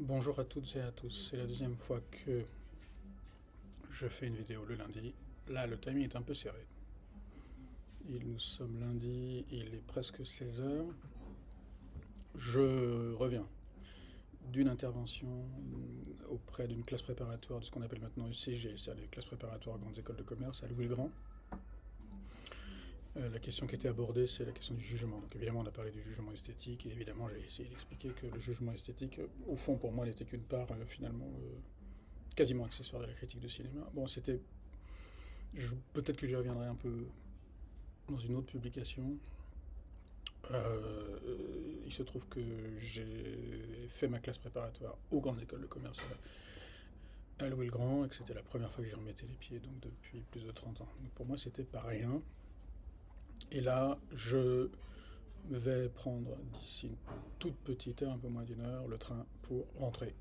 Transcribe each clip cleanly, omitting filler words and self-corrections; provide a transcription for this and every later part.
Bonjour à toutes et à tous, c'est la deuxième fois que je fais une vidéo le lundi. Là, le timing est un peu serré. Nous sommes lundi, il est presque 16 heures. Je reviens d'une intervention auprès d'une classe préparatoire de ce qu'on appelle maintenant UCG, c'est-à-dire les classes préparatoires aux grandes écoles de commerce à Louis-le-Grand. La question qui était abordée, c'est la question du jugement. Donc évidemment, on a parlé du jugement esthétique, et évidemment, j'ai essayé d'expliquer que le jugement esthétique, au fond, pour moi, n'était qu'une part, finalement, quasiment accessoire de la critique de cinéma. Bon, c'était... Peut-être que j'y reviendrai un peu dans une autre publication. Il se trouve que j'ai fait ma classe préparatoire aux grandes écoles de commerce à Louis-le-Grand et que c'était la première fois que j'y remettais les pieds, donc depuis plus de 30 ans. Donc pour moi, c'était pas rien. Et là, je vais prendre d'ici une toute petite heure, un peu moins d'une heure, le train pour rentrer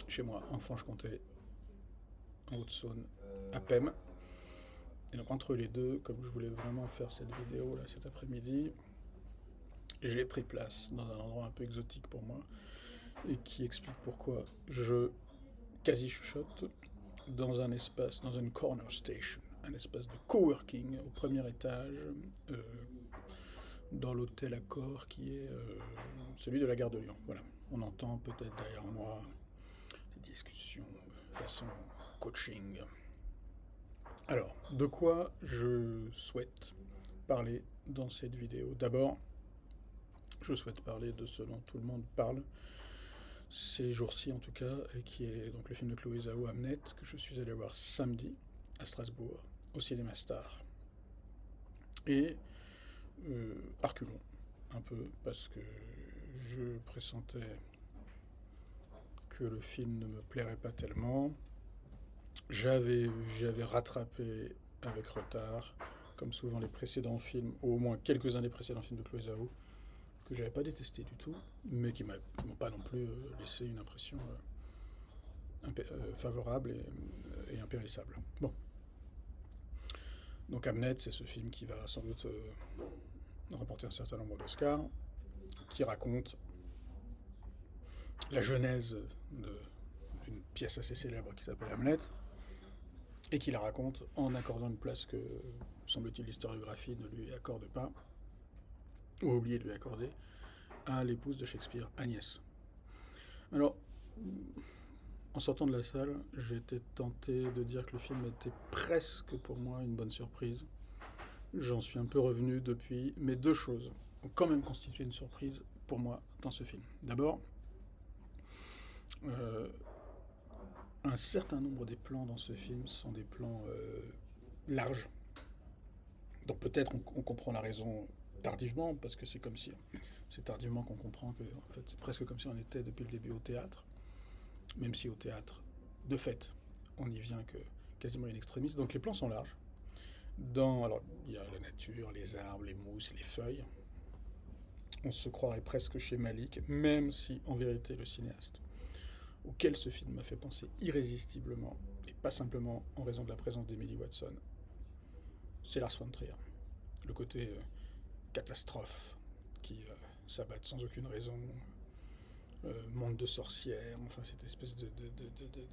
chez moi en Franche-Comté, en Haute-Saône, à Pem. Et donc entre les deux, comme je voulais vraiment faire cette vidéo là cet après-midi, j'ai pris place dans un endroit un peu exotique pour moi et qui explique pourquoi je quasi chuchote dans un espace, dans une corner station, un espace de coworking au premier étage, euh, dans l'hôtel Accor qui est celui de la gare de Lyon. Voilà, on entend peut-être derrière moi des discussions façon coaching. Alors, de quoi je souhaite parler dans cette vidéo? D'abord, je souhaite parler de ce dont tout le monde parle ces jours-ci en tout cas, et qui est donc le film de Chloé Zhao, Hamnet, que je suis allé voir samedi à Strasbourg, au Cinéma Star. Et Arculon, un peu, parce que je pressentais que le film ne me plairait pas tellement. J'avais rattrapé avec retard, comme souvent les précédents films, ou au moins quelques-uns des précédents films de Chloé Zhao, que j'avais pas détesté du tout, mais qui m'ont pas non plus laissé une impression favorable et impérissable. Bon. Donc Hamnet, c'est ce film qui va sans doute remporter un certain nombre d'Oscars, qui raconte la genèse d'une pièce assez célèbre qui s'appelle Hamlet, et qui la raconte en accordant une place que, semble-t-il, l'historiographie ne lui accorde pas, ou a oublié de lui accorder, à l'épouse de Shakespeare, Agnès. Alors, en sortant de la salle, j'étais tenté de dire que le film était presque pour moi une bonne surprise. J'en suis un peu revenu depuis, mais deux choses ont quand même constitué une surprise pour moi dans ce film. D'abord, euh, un certain nombre des plans dans ce film sont des plans larges. Donc peut-être on comprend la raison tardivement, parce que c'est comme si c'est tardivement qu'on comprend que en fait, c'est presque comme si on était depuis le début au théâtre, même si au théâtre, de fait, on y vient que quasiment in extremis. Donc les plans sont larges. Alors, il y a la nature, les arbres, les mousses, les feuilles. On se croirait presque chez Malik, même si en vérité le cinéaste auquel ce film m'a fait penser irrésistiblement, et pas simplement en raison de la présence d'Emily Watson, c'est Lars von Trier. Le côté catastrophe qui s'abattent sans aucune raison, monde de sorcières, enfin cette espèce de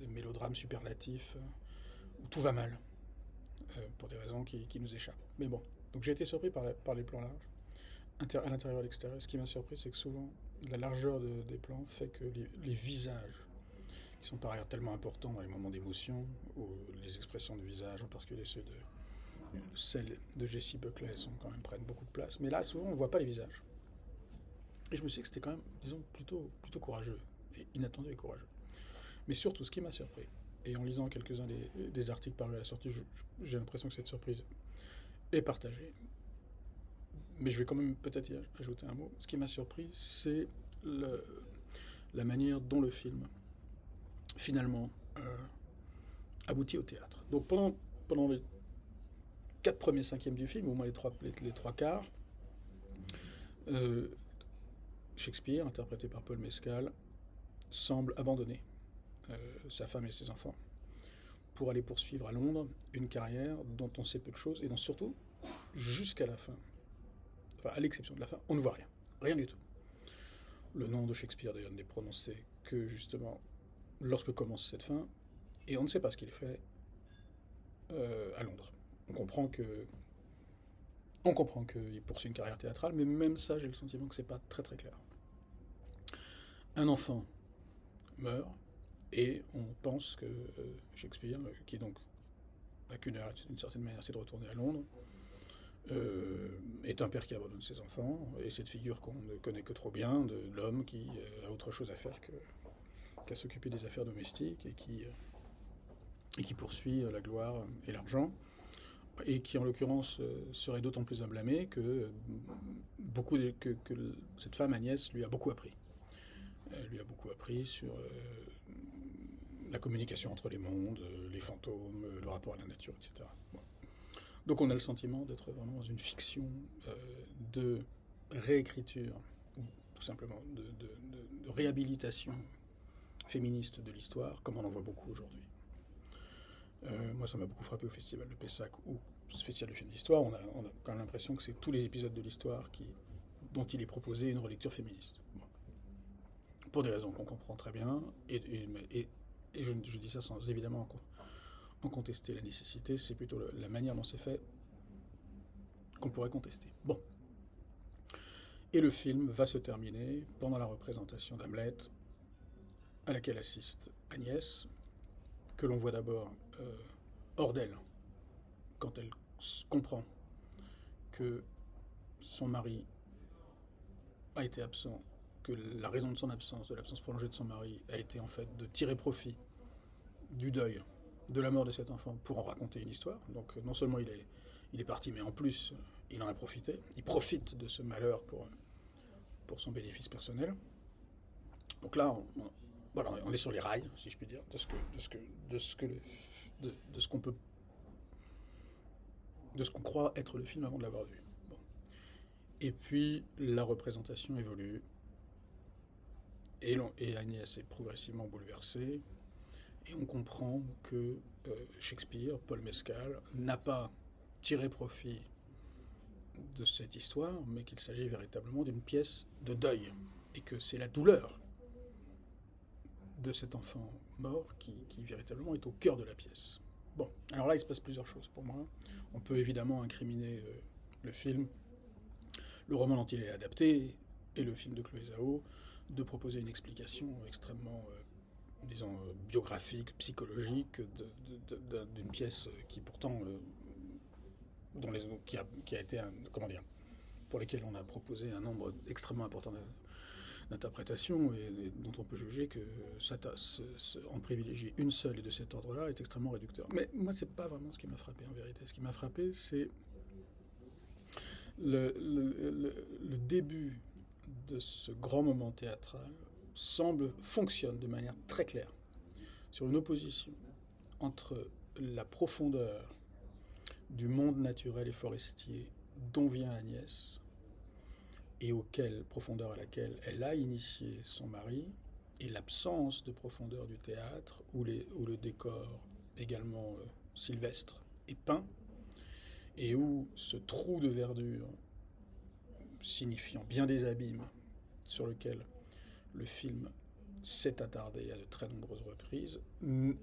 mélodrame superlatif où tout va mal, pour des raisons qui nous échappent. Mais bon, donc j'ai été surpris par les plans larges, à l'intérieur et à l'extérieur. Ce qui m'a surpris, c'est que souvent, la largeur des plans fait que les visages, qui sont par ailleurs tellement importants dans les moments d'émotion, ou les expressions de visage, en particulier celles de Jessie Buckley, prennent beaucoup de place. Mais là, souvent, on ne voit pas les visages. Et je me suis dit que c'était quand même, disons, plutôt courageux, et inattendu et courageux. Mais surtout, ce qui m'a surpris, et en lisant quelques-uns des articles parus à la sortie, j'ai l'impression que cette surprise est partagée. Mais je vais quand même peut-être y ajouter un mot. Ce qui m'a surpris, c'est la manière dont le film, finalement, aboutit au théâtre. Donc pendant les 4 premiers cinquièmes du film, au moins les trois quarts, euh, Shakespeare, interprété par Paul Mescal, semble abandonner sa femme et ses enfants pour aller poursuivre à Londres une carrière dont on sait peu de choses et dont surtout, jusqu'à la fin, enfin à l'exception de la fin, on ne voit rien. Rien du tout. Le nom de Shakespeare, d'ailleurs, n'est prononcé que, justement, lorsque commence cette fin, et on ne sait pas ce qu'il fait à Londres. On comprend que On comprend qu'il poursuit une carrière théâtrale, mais même ça, j'ai le sentiment que c'est pas très très clair. Un enfant meurt, et on pense que Shakespeare, qui donc n'a qu'une heure d'une certaine manière, c'est de retourner à Londres, est un père qui abandonne ses enfants, et cette figure qu'on ne connaît que trop bien, de l'homme qui a autre chose à faire qu'à s'occuper des affaires domestiques, et qui poursuit la gloire et l'argent, et qui en l'occurrence serait d'autant plus à blâmer que, cette femme Agnès lui a beaucoup appris. Elle lui a beaucoup appris sur la communication entre les mondes, les fantômes, le rapport à la nature, etc. Bon. Donc on a le sentiment d'être vraiment dans une fiction de réécriture, ou tout simplement de réhabilitation féministe de l'histoire, comme on en voit beaucoup aujourd'hui. Moi, ça m'a beaucoup frappé au Festival de Pessac, ou Festival de films d'histoire. On a quand même l'impression que c'est tous les épisodes de l'histoire dont il est proposé une relecture féministe. Bon. Pour des raisons qu'on comprend très bien, et je dis ça sans évidemment en contester la nécessité, c'est plutôt la manière dont c'est fait qu'on pourrait contester. Bon. Et le film va se terminer pendant la représentation d'Hamlet, à laquelle assiste Agnès, que l'on voit d'abord hors d'elle, quand elle comprend que son mari a été absent, que la raison de son absence, de l'absence prolongée de son mari, a été en fait de tirer profit du deuil, de la mort de cet enfant, pour en raconter une histoire. Donc non seulement il est parti, mais en plus, il en a profité. Il profite de ce malheur pour son bénéfice personnel. Donc là, on est sur les rails, si je puis dire, de ce qu'on croit être le film avant de l'avoir vu. Bon. Et puis, la représentation évolue, et Agnès est progressivement bouleversée, et on comprend que Shakespeare, Paul Mescal, n'a pas tiré profit de cette histoire, mais qu'il s'agit véritablement d'une pièce de deuil, et que c'est la douleur de cet enfant mort qui véritablement est au cœur de la pièce. Bon, alors là, il se passe plusieurs choses pour moi. On peut évidemment incriminer le film, le roman dont il est adapté, et le film de Chloé Zhao, de proposer une explication extrêmement, biographique, psychologique, d'une pièce qui pourtant, qui a été, pour lesquelles on a proposé un nombre extrêmement important d'interprétations, et dont on peut juger que en privilégier une seule et de cet ordre-là est extrêmement réducteur. Mais moi, c'est pas vraiment ce qui m'a frappé en vérité. Ce qui m'a frappé, c'est le début de ce grand moment théâtral fonctionne de manière très claire sur une opposition entre la profondeur du monde naturel et forestier dont vient Agnès, et profondeur à laquelle elle a initié son mari, et l'absence de profondeur du théâtre, où le décor également sylvestre est peint, et où ce trou de verdure, signifiant bien des abîmes, sur lequel le film s'est attardé à de très nombreuses reprises,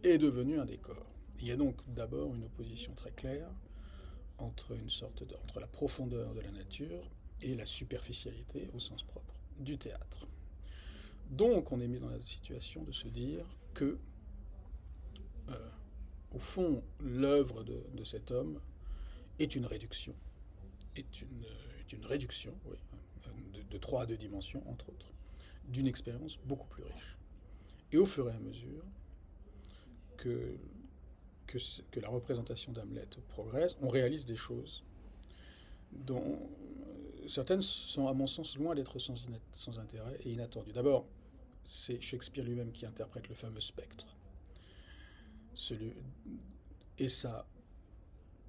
est devenu un décor. Il y a donc d'abord une opposition très claire entre la profondeur de la nature et la superficialité, au sens propre, du théâtre. Donc on est mis dans la situation de se dire que, au fond, l'œuvre de cet homme est une réduction, oui, de 3 à 2 dimensions, entre autres, d'une expérience beaucoup plus riche. Et au fur et à mesure que la représentation d'Hamlet progresse, on réalise des choses dont certaines sont, à mon sens, loin d'être sans intérêt et inattendues. D'abord, c'est Shakespeare lui-même qui interprète le fameux spectre. Et ça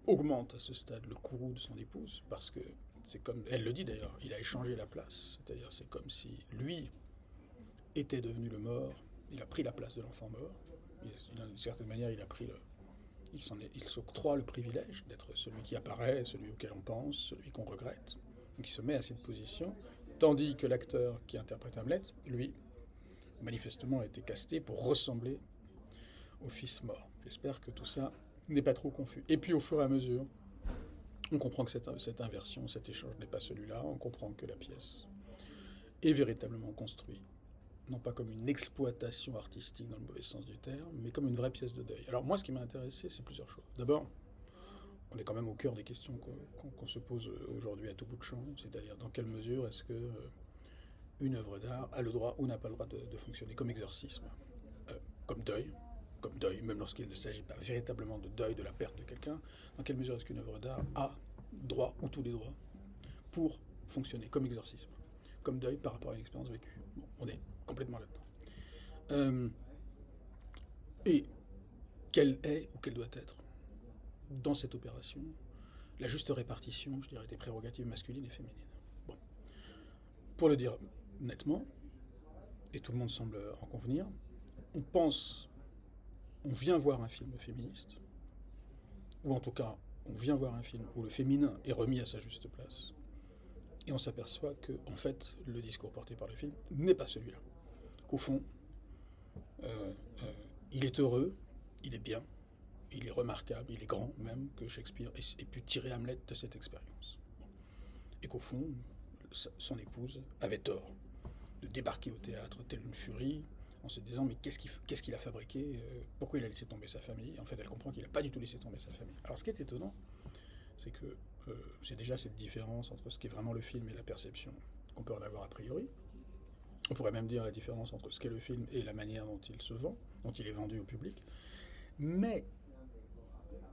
augmente à ce stade le courroux de son épouse, parce que c'est comme, elle le dit d'ailleurs, il a échangé la place. C'est-à-dire, c'est comme si lui était devenu le mort, il a pris la place de l'enfant mort. D'une certaine manière, il s'octroie le privilège d'être celui qui apparaît, celui auquel on pense, celui qu'on regrette. Donc il se met à cette position, Tandis que l'acteur qui interprète Hamlet, lui, manifestement a été casté pour ressembler au fils mort. J'espère que tout ça n'est pas trop confus. Et puis au fur et à mesure, on comprend que cette inversion, cet échange n'est pas celui-là, on comprend que la pièce est véritablement construite, non pas comme une exploitation artistique dans le mauvais sens du terme, mais comme une vraie pièce de deuil. Alors moi, ce qui m'a intéressé, c'est plusieurs choses. D'abord, on est quand même au cœur des questions qu'on se pose aujourd'hui à tout bout de champ, c'est-à-dire dans quelle mesure est-ce que une œuvre d'art a le droit ou n'a pas le droit de fonctionner comme exorcisme, comme deuil, même lorsqu'il ne s'agit pas véritablement de deuil de la perte de quelqu'un, dans quelle mesure est-ce qu'une œuvre d'art a droit ou tous les droits pour fonctionner comme exorcisme, comme deuil par rapport à une expérience vécue. Bon, on est complètement là-dedans. Et quelle est ou quelle doit être dans cette opération la juste répartition, je dirais, des prérogatives masculines et féminines. Bon. Pour le dire nettement, et tout le monde semble en convenir, on vient voir un film féministe, ou en tout cas, on vient voir un film où le féminin est remis à sa juste place, et on s'aperçoit que, en fait, le discours porté par le film n'est pas celui-là. Qu'au fond, il est heureux, il est bien, il est remarquable, il est grand même, que Shakespeare ait pu tirer Hamlet de cette expérience. Bon. Et qu'au fond, son épouse avait tort de débarquer au théâtre telle une furie, en se disant mais qu'est-ce qu'il a fabriqué, pourquoi il a laissé tomber sa famille. En fait, elle comprend qu'il n'a pas du tout laissé tomber sa famille. Alors ce qui est étonnant, c'est que c'est déjà cette différence entre ce qu'est vraiment le film et la perception qu'on peut en avoir a priori. On pourrait même dire la différence entre ce qu'est le film et la manière dont il se vend, dont il est vendu au public. Mais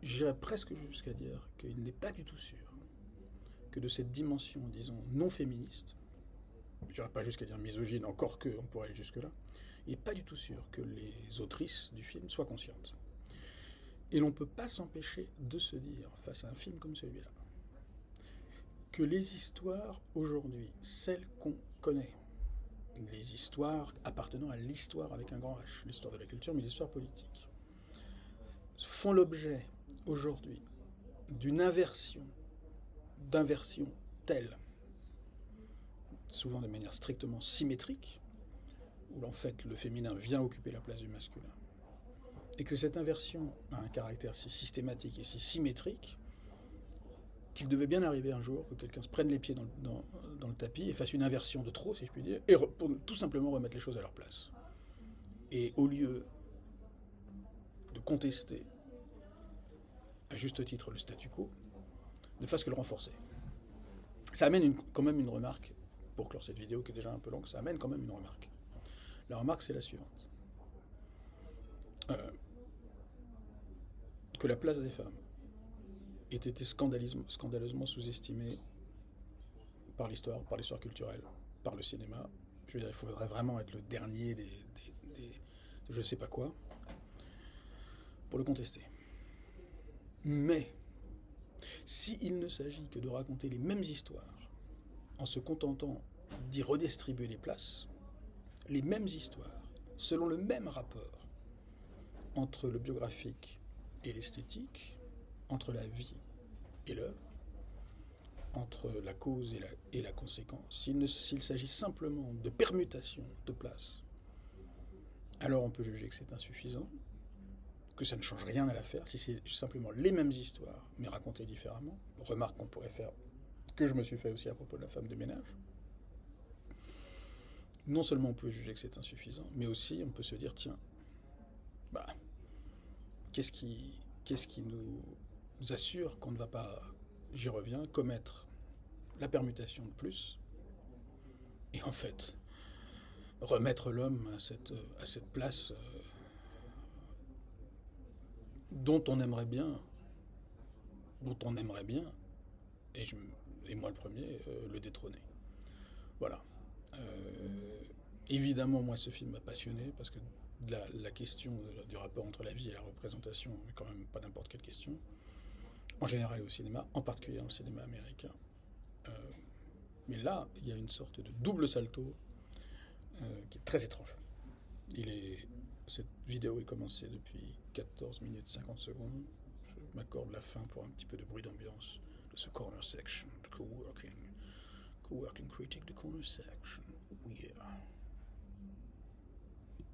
j'irais presque jusqu'à dire qu'il n'est pas du tout sûr que de cette dimension, disons, non féministe, j'irais pas jusqu'à dire misogyne, encore que on pourrait aller jusque-là, il n'est pas du tout sûr que les autrices du film soient conscientes. Et l'on ne peut pas s'empêcher de se dire, face à un film comme celui-là, que les histoires aujourd'hui, celles qu'on connaît, les histoires appartenant à l'histoire avec un grand H, l'histoire de la culture, mais l'histoire politique, font l'objet aujourd'hui d'une d'inversion telle, souvent de manière strictement symétrique, où en fait le féminin vient occuper la place du masculin, et que cette inversion a un caractère si systématique et si symétrique qu'il devait bien arriver un jour que quelqu'un se prenne les pieds dans le tapis et fasse une inversion de trop, si je puis dire, et pour tout simplement remettre les choses à leur place. Et au lieu de contester à juste titre le statu quo, ne fasse que le renforcer. Ça amène quand même une remarque, pour clore cette vidéo qui est déjà un peu longue, ça amène quand même une remarque. La remarque, c'est la suivante. Que la place des femmes ait été scandaleusement sous-estimée par l'histoire culturelle, par le cinéma. Je veux dire, il faudrait vraiment être le dernier des je ne sais pas quoi pour le contester. Mais s'il ne s'agit que de raconter les mêmes histoires en se contentant d'y redistribuer les places, les mêmes histoires, selon le même rapport entre le biographique et l'esthétique, entre la vie et l'œuvre, entre la cause et la conséquence, s'il s'agit simplement de permutation de places, alors on peut juger que c'est insuffisant, que ça ne change rien à l'affaire, si c'est simplement les mêmes histoires, mais racontées différemment. Remarque qu'on pourrait faire, que je me suis fait aussi à propos de la femme de ménage. Non seulement on peut juger que c'est insuffisant, mais aussi on peut se dire, tiens, qu'est-ce qui nous assure qu'on ne va pas, j'y reviens, commettre la permutation de plus, et en fait, remettre l'homme à cette place dont on aimerait bien, et moi le premier, le détrôner. Voilà. Évidemment, moi, ce film m'a passionné, parce que la question du rapport entre la vie et la représentation n'est quand même pas n'importe quelle question, en général et au cinéma, en particulier dans le cinéma américain. Mais là, il y a une sorte de double salto qui est très étrange. Cette vidéo est commencée depuis 14 minutes 50 secondes. Je m'accorde la fin pour un petit peu de bruit d'ambiance de ce corner section, de coworking, Co-working critic, the corner section. Oh yeah.